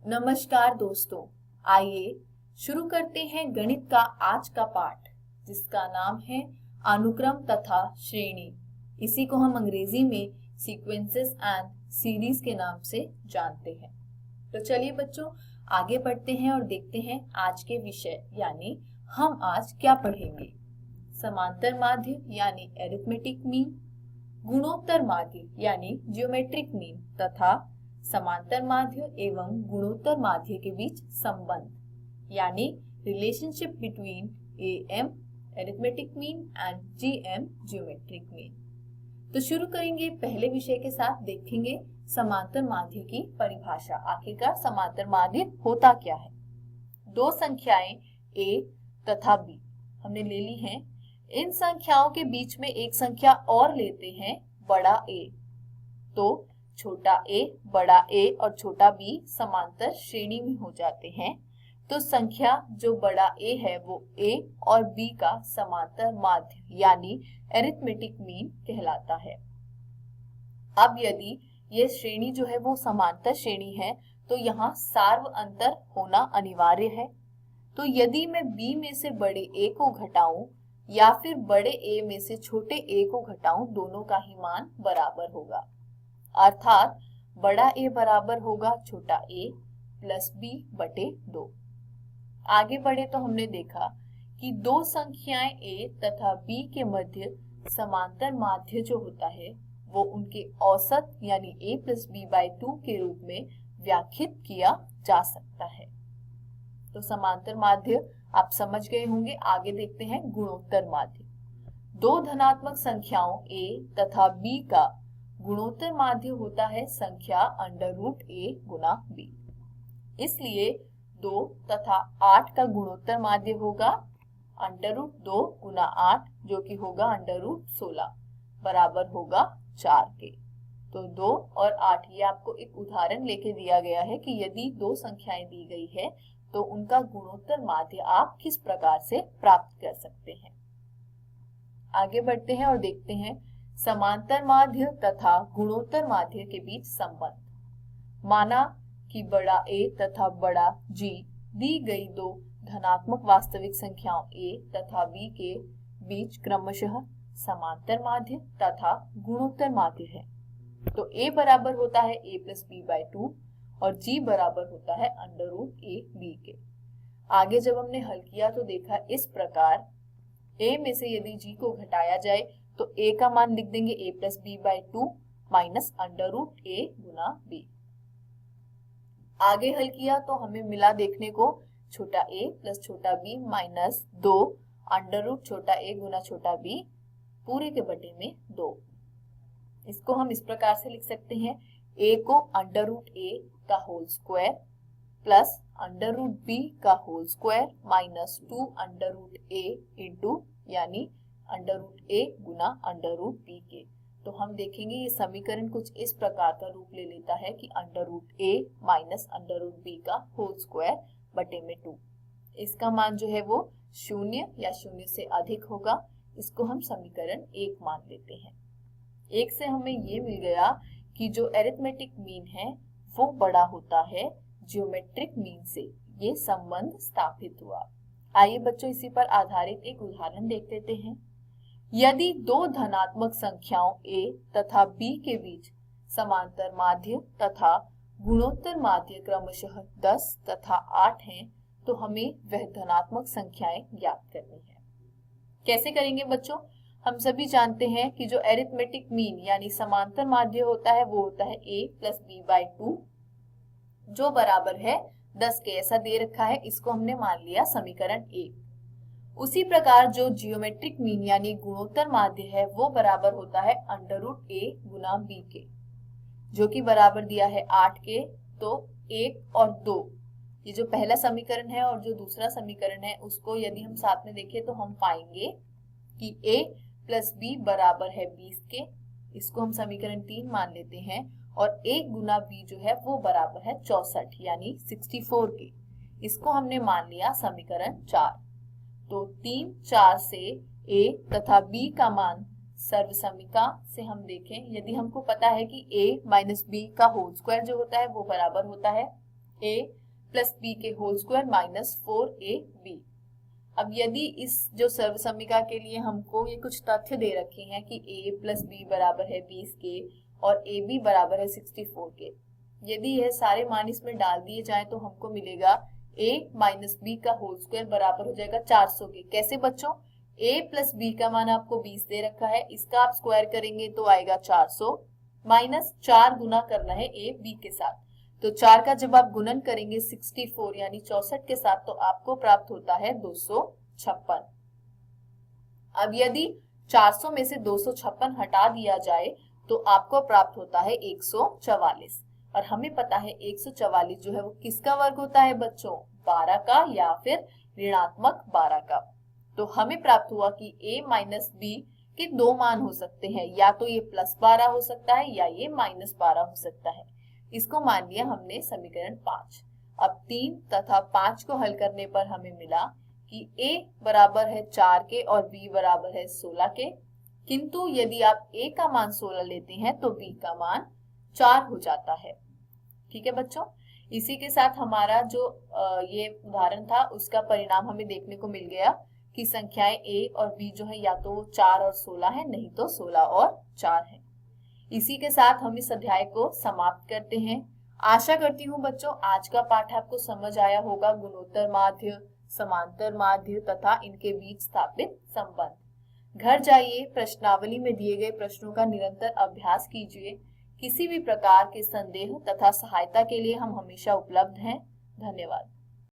नमस्कार दोस्तों, आइए शुरू करते हैं गणित का आज का पाठ, जिसका नाम है अनुक्रम तथा श्रेणी। इसी को हम अंग्रेजी में सीक्वेंसेस एंड सीरीज के नाम से जानते हैं। तो चलिए बच्चों, आगे बढ़ते हैं और देखते हैं आज के विषय, यानी हम आज क्या पढ़ेंगे। समांतर माध्य यानी एरिथमेटिक मीन, गुणोत्तर माध्य यानी जियोमेट्रिक मीन तथा समांतर माध्य एवं गुणोत्तर माध्य के बीच संबंध यानी relationship between M arithmetic mean and GM geometric mean. तो शुरू करेंगे पहले विषय के साथ। देखेंगे समांतर माध्य की परिभाषा। आखिरकार समांतर माध्य होता क्या है। दो संख्याएं a तथा b हमने ले ली हैं। इन संख्याओं के बीच में एक संख्या और लेते हैं, बड़ा A, तो छोटा a, बड़ा A और छोटा b समांतर श्रेणी में हो जाते हैं। तो संख्या जो बड़ा A है वो A और B का समांतर माध्य यानी एरिथमेटिक मीन कहलाता है। अब यदि ये श्रेणी जो है वो समांतर श्रेणी है तो यहाँ सार्व अंतर होना अनिवार्य है। तो यदि मैं B में से बड़े A को घटाऊं या फिर बड़े A में से छोटे A को घटाऊं, दोनों का ही मान बराबर होगा। अर्थात बड़ा A बराबर होगा छोटा a प्लस b बटे 2। आगे बढ़े तो हमने देखा कि दो संख्याएं a तथा b के मध्य समांतर माध्य जो होता है वो उनके औसत यानी a प्लस b बाई 2 के रूप में व्याख्यित किया जा सकता है। तो समांतर माध्य आप समझ गए होंगे। आगे देखते हैं गुणोत्तर माध्य। दो धनात्मक संख्याओं a तथा b का गुणोत्तर माध्य होता है संख्या अंडर रूट a गुना b। इसलिए 2 तथा 8 का गुणोत्तर माध्य होगा अंडर रूट 2 गुना 8, जो कि होगा अंडर रूट 16, बराबर होगा 4 के। तो 2 और 8 ये आपको एक उदाहरण लेके दिया गया है कि यदि दो संख्याएं दी गई है तो उनका गुणोत्तर माध्य आप किस प्रकार से प्राप्त कर सकते हैं। आगे बढ़ते हैं और देखते हैं समांतर माध्य तथा गुणोत्तर माध्य के बीच संबंध। माना कि बड़ा A तथा बड़ा G दी गई दो धनात्मक वास्तविक संख्याओं A तथा B के बीच क्रमशः समांतर माध्य तथा गुणोत्तर माध्य है। तो A बराबर होता है A प्लस B बाई 2 और G बराबर होता है अंडर रूट A B के। आगे जब हमने हल किया तो देखा इस प्रकार, A में से यदि G को घटाया जाए तो a का मान लिख देंगे a plus B by 2 minus under root a गुना b। आगे हल किया तो हमें मिला देखने को छोटा a प्लस छोटा b माइनस 2 अंडर रूट छोटा a गुना छोटा b पूरे के बटे में 2। इसको हम इस प्रकार से लिख सकते हैं, a को अंडर रूट a का whole square plus under root b का whole square minus 2 under root a into यानी अंडर रूट a गुना अंडर रूट b के। तो हम देखेंगे ये समीकरण कुछ इस प्रकार का रूप ले लेता है कि under root a minus under root b का होल स्क्वायर बटे में 2। इसका मान जो है वो 0 या 0 से अधिक होगा। इसको हम समीकरण 1 मान लेते हैं। 1 से हमें ये मिल गया कि जो एरिथमेटिक मीन है वो बड़ा होता है जियोमेट्रिक मीन से। ये संबंध स्थापित हुआ। आइए बच्चों, इसी पर आधारित एक उदाहरण देख लेते हैं। यदि दो धनात्मक संख्याओं a तथा b के बीच समांतर माध्य तथा गुणोत्तर माध्य क्रमशः 10 तथा 8 हैं, तो हमें वह धनात्मक संख्याएं ज्ञात करनी है। कैसे करेंगे बच्चों? हम सभी जानते हैं कि जो एरिथमेटिक मीन यानी समांतर माध्य होता है वो होता है a प्लस b बाई 2, जो बराबर है 10 के। ऐसा दे रखा है, इसको हमने मान लिया समीकरण 1। उसी प्रकार जो जियोमेट्रिक मीन यानी गुणोत्तर माध्य है वो बराबर होता है अंडर रूट a गुना b के, जो कि बराबर दिया है 8 के। तो 1 और 2 ये जो पहला समीकरण है और जो दूसरा समीकरण है उसको यदि हम साथ में देखें तो हम पाएंगे कि a प्लस b बराबर है 20 के। इसको हम समीकरण 3 मान लेते हैं। और 1 गुना b जो है वो बराबर है 64 यानी 64 के। इसको हमने मान लिया समीकरण 4। तो 3, 4 से a तथा b का मान सर्वसमीका से हम देखें, यदि हमको पता है कि a माइनस b का होल स्क्वायर जो होता है वो बराबर होता है a प्लस बी के होल स्क्वायर माइनस 4ab। अब यदि इस जो सर्वसम्मिका के लिए हमको ये कुछ तथ्य दे रखे हैं कि a प्लस बी बराबर है 20 के और ab बराबर है 64 के, यदि यह सारे मान इसमें डाल दिए जाए तो हमको मिलेगा a माइनस बी का होल स्क्वायर बराबर हो जाएगा 400 के। कैसे बच्चों? a प्लस बी का मान आपको 20 दे रखा है, इसका आप स्क्वायर करेंगे तो आएगा 400 माइनस 4 गुना करना है a b के साथ, तो 4 का जब आप गुणन करेंगे 64 यानी 64 के साथ तो आपको प्राप्त होता है 256। अब यदि 400 में से 256 हटा दिया जाए तो आपको प्राप्त होता है 144, और हमें पता है 144 जो है वो किसका वर्ग होता है बच्चों? 12 का या फिर ऋणात्मक 12 का। तो हमें प्राप्त हुआ कि a माइनस बी के दो मान हो सकते हैं, या तो ये प्लस 12 हो सकता है या ये माइनस 12 हो सकता है। इसको मान लिया हमने समीकरण 5। अब 3 तथा 5 को हल करने पर हमें मिला कि a बराबर है 4 के और b बराबर है 16 के, किंतु यदि आप a का मान 16 लेते हैं तो b का मान 4 हो जाता है। ठीक है बच्चों, इसी के साथ हमारा जो ये उदाहरण था उसका परिणाम हमें देखने को मिल गया कि संख्याएं a और b जो है या तो 4 और 16 है, नहीं तो 16 और 4 है। इसी के साथ हम इस अध्याय को समाप्त करते हैं। आशा करती हूँ बच्चों आज का पाठ आपको समझ आया होगा। गुणोत्तर माध्य, समांतर माध्य तथा इनके बीच स्थापित संबंध। घर जाइए, प्रश्नावली में दिए गए प्रश्नों का निरंतर अभ्यास कीजिए। किसी भी प्रकार के संदेह तथा सहायता के लिए हम हमेशा उपलब्ध हैं। धन्यवाद।